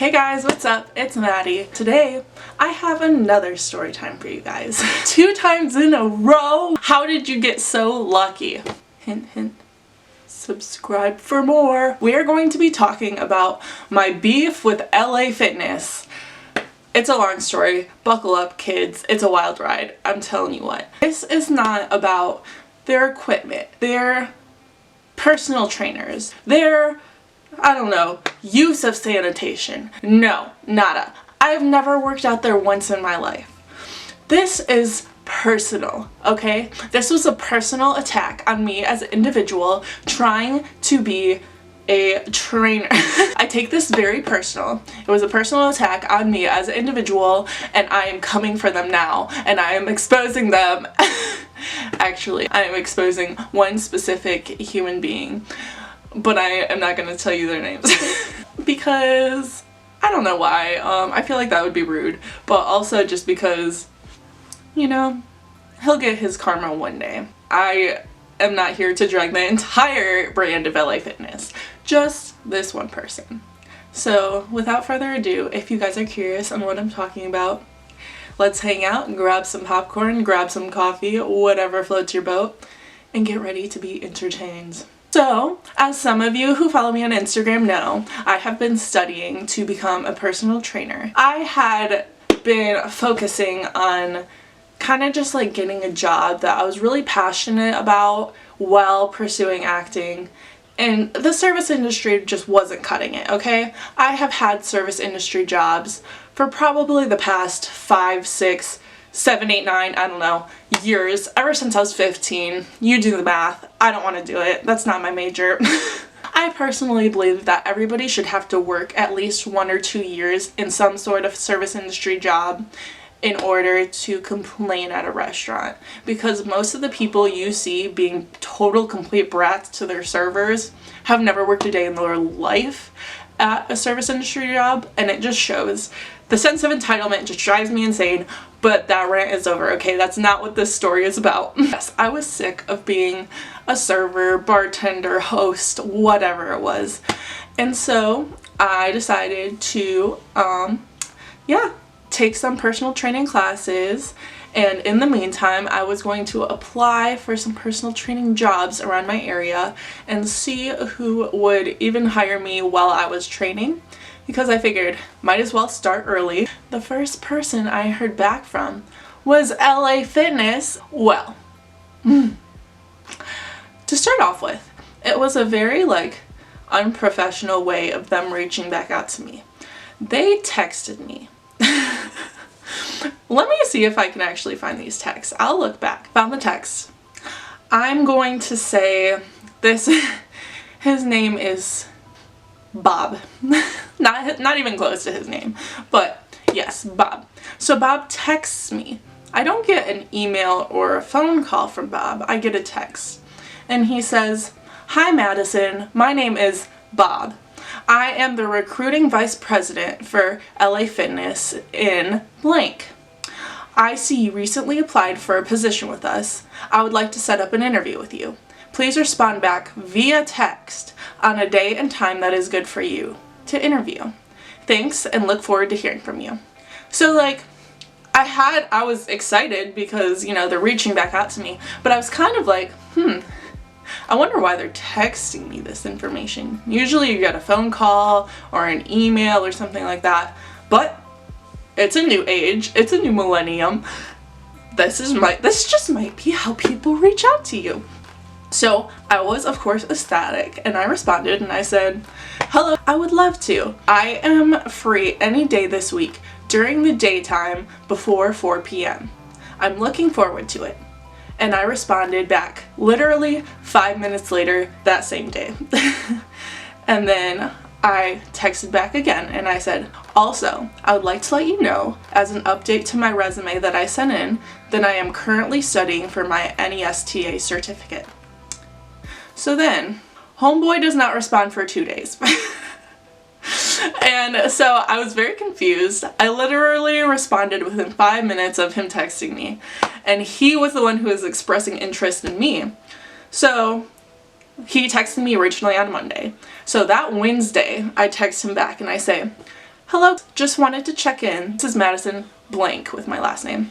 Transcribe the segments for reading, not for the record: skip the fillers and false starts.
Hey guys, what's up? It's Maddie. Today, I have another story time for you guys. 2 times in a row! How did you get so lucky? Hint, hint. Subscribe for more. We are going to be talking about my beef with LA Fitness. It's a long story. Buckle up, kids. It's a wild ride. I'm telling you what. This is not about their equipment, their personal trainers, their, I don't know, use of sanitation. No, nada. I've never worked out there once in my life. This is personal, okay? This was a personal attack on me as an individual trying to be a trainer. I take this very personal. It was a personal attack on me as an individual, and I am coming for them now, and I am exposing them. Actually, I am exposing one specific human being, but I am not going to tell you their names because I don't know why. I feel like that would be rude, but also just because, you know, he'll get his karma one day. I am not here to drag the entire brand of LA Fitness, just this one person. So without further ado, if you guys are curious on what I'm talking about, let's hang out and grab some popcorn, grab some coffee, whatever floats your boat, and get ready to be entertained. So, as some of you who follow me on Instagram know, I have been studying to become a personal trainer. I had been focusing on kind of just like getting a job that I was really passionate about while pursuing acting, and the service industry just wasn't cutting it, okay? I have had service industry jobs for probably the past 5, 6, 7, 8, 9, I don't know, years, ever since I was 15. You do the math. I don't want to do it. That's not my major. I personally believe that everybody should have to work at least 1 or 2 years in some sort of service industry job in order to complain at a restaurant, because most of the people you see being total complete brats to their servers have never worked a day in their life at a service industry job, and it just shows. The sense of entitlement just drives me insane, but that rant is over, okay? That's not what this story is about. Yes, I was sick of being a server, bartender, host, whatever it was. And so I decided to, take some personal training classes, and in the meantime I was going to apply for some personal training jobs around my area and see who would even hire me while I was training, because I figured might as well start early. The first person I heard back from was LA Fitness. Well, to start off with, it was a very unprofessional way of them reaching back out to me. They texted me. Let me see if I can actually find these texts. I'll look back. Found the text. I'm going to say this. His name is Bob. Not even close to his name, but yes, Bob. So Bob texts me. I don't get an email or a phone call from Bob. I get a text. And he says, "Hi Madison, my name is Bob. I am the recruiting vice president for LA Fitness in blank. I see you recently applied for a position with us. I would like to set up an interview with you. Please respond back via text on a day and time that is good for you to interview. Thanks, and look forward to hearing from you." So I was excited because, you know, they're reaching back out to me, but I was kind of like, I wonder why they're texting me this information. Usually you get a phone call or an email or something like that, but it's a new age, it's a new millennium. This just might be how people reach out to you. So I was, of course, ecstatic, and I responded and I said, "Hello, I would love to. I am free any day this week during the daytime before 4 p.m. I'm looking forward to it." And I responded back literally 5 minutes later that same day. And then I texted back again and I said, "Also, I would like to let you know, as an update to my resume that I sent in, that I am currently studying for my NESTA certificate." So then, homeboy does not respond for 2 days. And so I was very confused. I literally responded within 5 minutes of him texting me, and he was the one who was expressing interest in me. So he texted me originally on Monday. So that Wednesday, I text him back and I say, Hello, just wanted to check in. This is Madison blank with my last name.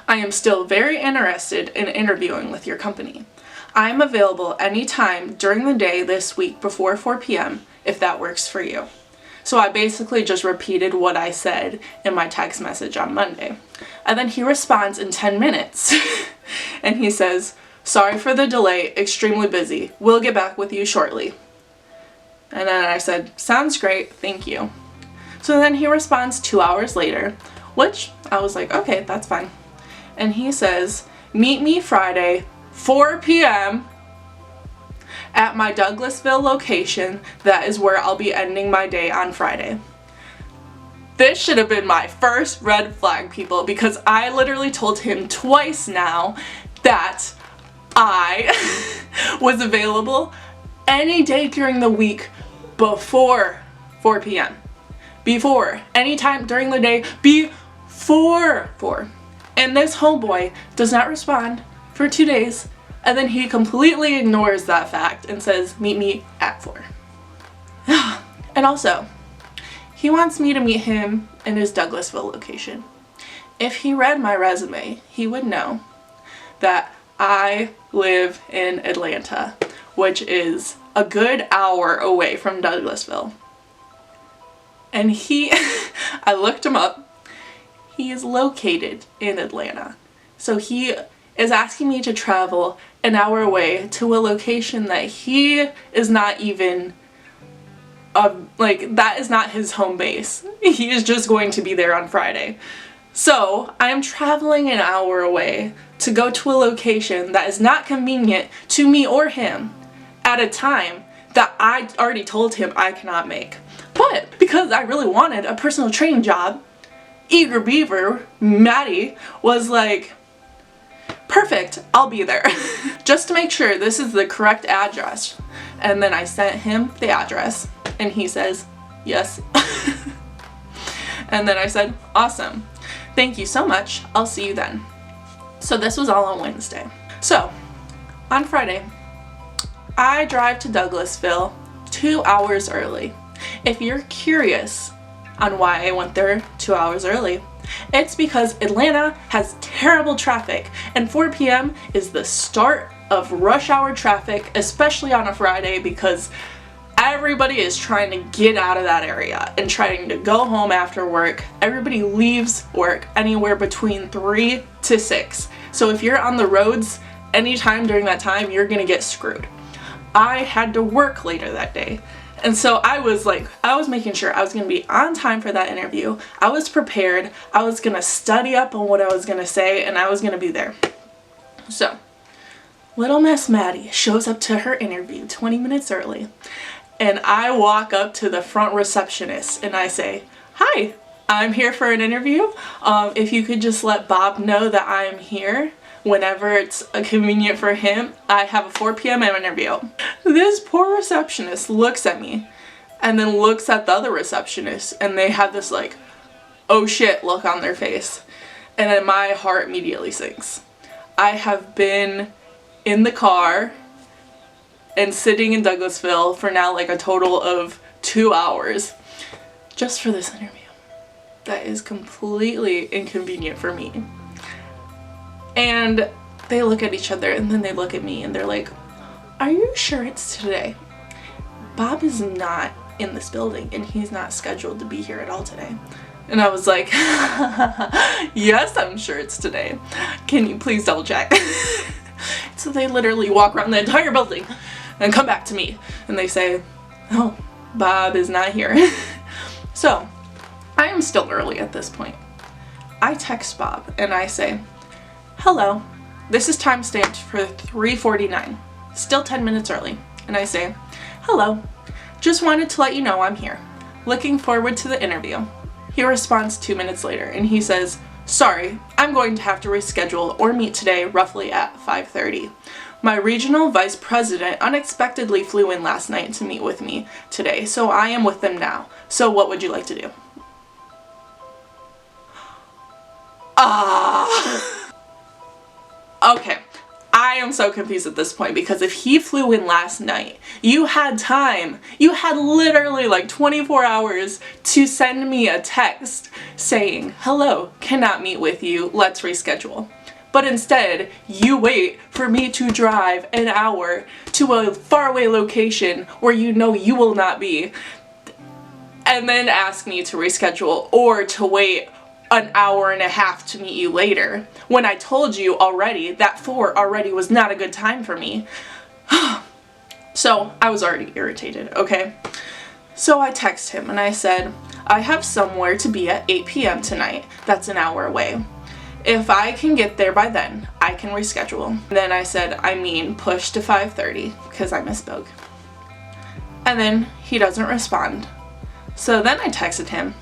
I am still very interested in interviewing with your company. I am available anytime during the day this week before 4 p.m. if that works for you. So I basically just repeated what I said in my text message on Monday. And then he responds in 10 minutes and he says, "Sorry for the delay, extremely busy. We'll get back with you shortly." And then I said, "Sounds great, thank you." So then he responds 2 hours later, which I was like, okay, that's fine. And he says, "Meet me Friday, 4 p.m. at my Douglasville location. That is where I'll be ending my day on Friday." This should have been my first red flag, people, because I literally told him twice now that I was available any day during the week before 4 p.m. Before. Anytime during the day before 4. And this homeboy does not respond for 2 days, and then he completely ignores that fact and says, "Meet me at 4. And also, he wants me to meet him in his Douglasville location. If he read my resume, he would know that I live in Atlanta, which is a good hour away from Douglasville. And I looked him up. He is located in Atlanta. So he is asking me to travel an hour away to a location that he is not even, that is not his home base. He is just going to be there on Friday. So I am traveling an hour away to go to a location that is not convenient to me or him at a time that I already told him I cannot make. But because I really wanted a personal training job, Eager Beaver, Maddie, was like, "Perfect, I'll be there." Just to make sure this is the correct address. And then I sent him the address and he says, "Yes." And then I said, "Awesome. Thank you so much. I'll see you then." So this was all on Wednesday. So on Friday, I drive to Douglasville 2 hours early. If you're curious on why I went there 2 hours early, it's because Atlanta has terrible traffic and 4 p.m. is the start of rush hour traffic, especially on a Friday, because everybody is trying to get out of that area and trying to go home after work. Everybody leaves work anywhere between 3 to 6. So if you're on the roads anytime during that time, you're gonna get screwed. I had to work later that day. And so I was making sure I was going to be on time for that interview. I was prepared. I was going to study up on what I was going to say, and I was going to be there. So, little Miss Maddie shows up to her interview 20 minutes early, and I walk up to the front receptionist and I say, "Hi, I'm here for an interview. If you could just let Bob know that I'm here whenever it's convenient for him. I have a 4 p.m. interview." This poor receptionist looks at me and then looks at the other receptionist, and they have this like, "Oh shit" look on their face. And then my heart immediately sinks. I have been in the car and sitting in Douglasville for now like a total of 2 hours just for this interview. That is completely inconvenient for me. And they look at each other and then they look at me and they're like, "Are you sure it's today? Bob is not in this building and he's not scheduled to be here at all today." And I was like, "Yes, I'm sure it's today. Can you please double check?" So they literally walk around the entire building and come back to me and they say, "Oh, Bob is not here." So I am still early at this point. I text Bob and I say, "Hello, this is time stamped for 3:49, still 10 minutes early." And I say, "Hello, just wanted to let you know I'm here. Looking forward to the interview." He responds 2 minutes later and he says, "Sorry, I'm going to have to reschedule or meet today roughly at 5:30. My regional vice president unexpectedly flew in last night to meet with me today, so I am with them now. So what would you like to do?" Okay, I am so confused at this point because if he flew in last night, you had time. You had literally like 24 hours to send me a text saying, hello, cannot meet with you, let's reschedule. But instead, you wait for me to drive an hour to a faraway location where you know you will not be, and then ask me to reschedule or to wait an hour and a half to meet you later, when I told you already that 4 already was not a good time for me. So I was already irritated, okay? So I text him and I said, I have somewhere to be at 8 p.m. tonight. That's an hour away. If I can get there by then, I can reschedule. Then I said, I mean push to 5:30 because I misspoke. And then he doesn't respond. So then I texted him,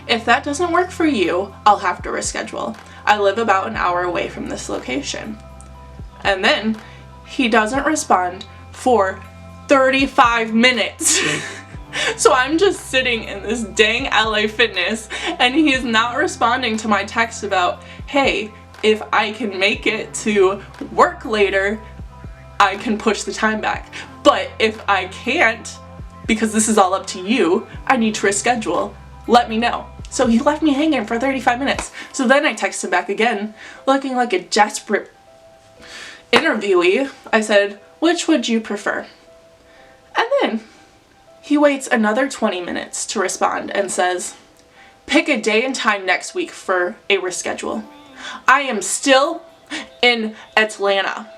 if that doesn't work for you, I'll have to reschedule. I live about an hour away from this location. And then he doesn't respond for 35 minutes. So I'm just sitting in this dang LA Fitness and he's not responding to my text about, hey, if I can make it to work later, I can push the time back. But if I can't, because this is all up to you, I need to reschedule, let me know. So he left me hanging for 35 minutes. So then I texted him back again, looking like a desperate interviewee. I said, which would you prefer? And then he waits another 20 minutes to respond and says, pick a day and time next week for a reschedule. I am still in Atlanta.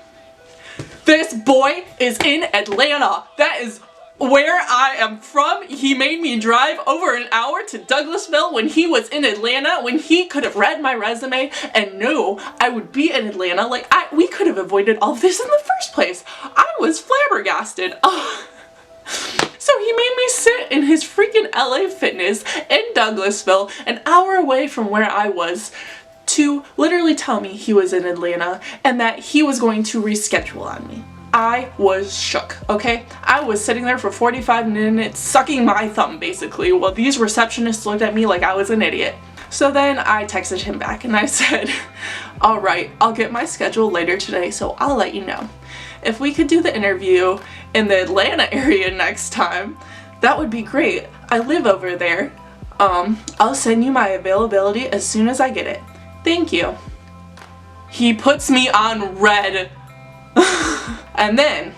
This boy is in Atlanta. That is where I am from. He made me drive over an hour to Douglasville when he was in Atlanta, when he could have read my resume and knew I would be in Atlanta. Like, we could have avoided all of this in the first place. I was flabbergasted. So he made me sit in his freaking LA Fitness in Douglasville, an hour away from where I was, to literally tell me he was in Atlanta and that he was going to reschedule on me. I was shook, okay? I was sitting there for 45 minutes sucking my thumb basically while these receptionists looked at me like I was an idiot. So then I texted him back and I said, alright, I'll get my schedule later today, so I'll let you know. If we could do the interview in the Atlanta area next time, that would be great. I live over there. I'll send you my availability as soon as I get it. Thank you. He puts me on red. And then,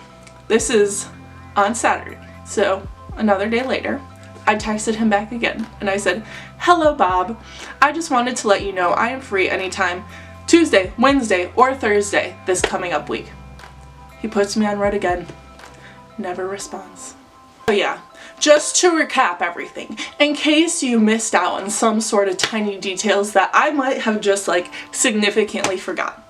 this is on Saturday, so another day later, I texted him back again and I said, hello Bob, I just wanted to let you know I am free anytime Tuesday, Wednesday, or Thursday this coming up week. He puts me on red again, never responds. So yeah, just to recap everything, in case you missed out on some sort of tiny details that I might have just like significantly forgot.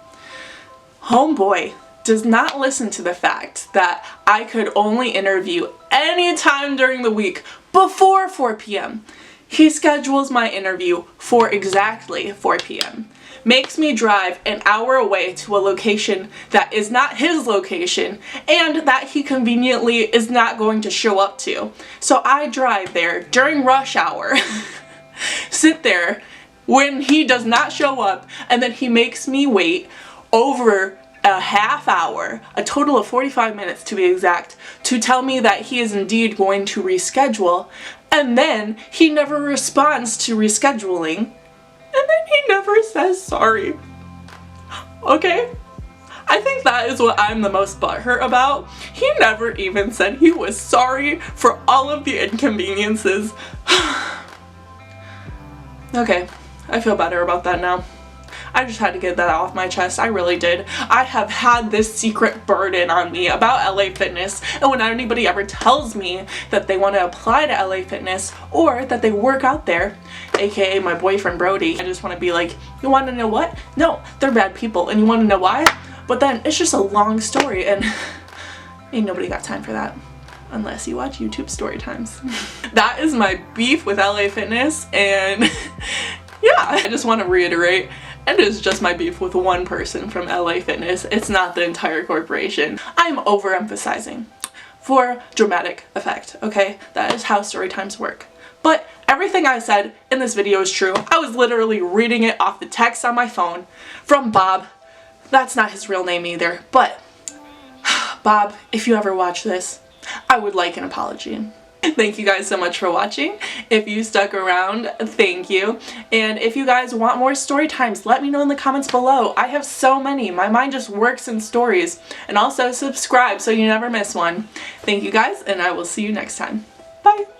Homeboy does not listen to the fact that I could only interview any time during the week before 4 p.m. He schedules my interview for exactly 4 p.m. Makes me drive an hour away to a location that is not his location and that he conveniently is not going to show up to. So I drive there during rush hour, sit there when he does not show up, and then he makes me wait over a half hour, a total of 45 minutes to be exact, to tell me that he is indeed going to reschedule, and then he never responds to rescheduling, and then he never says sorry. Okay? I think that is what I'm the most butthurt about. He never even said he was sorry for all of the inconveniences. Okay, I feel better about that now. I just had to get that off my chest. I really did. I have had this secret burden on me about LA Fitness, and when anybody ever tells me that they want to apply to LA Fitness or that they work out there, aka my boyfriend Brody, I just want to be like, you want to know what? No, they're bad people, and you want to know why? But then it's just a long story, and ain't nobody got time for that. Unless you watch YouTube story times. That is my beef with LA Fitness, and yeah, I just want to reiterate, it is just my beef with one person from LA Fitness. It's not the entire corporation. I'm overemphasizing for dramatic effect, okay? That is how story times work. But everything I said in this video is true. I was literally reading it off the text on my phone from Bob. That's not his real name either, but Bob, if you ever watch this, I would like an apology. Thank you guys so much for watching. If you stuck around, thank you. And if you guys want more story times, let me know in the comments below. I have so many. My mind just works in stories. And also subscribe so you never miss one. Thank you guys, and I will see you next time. Bye!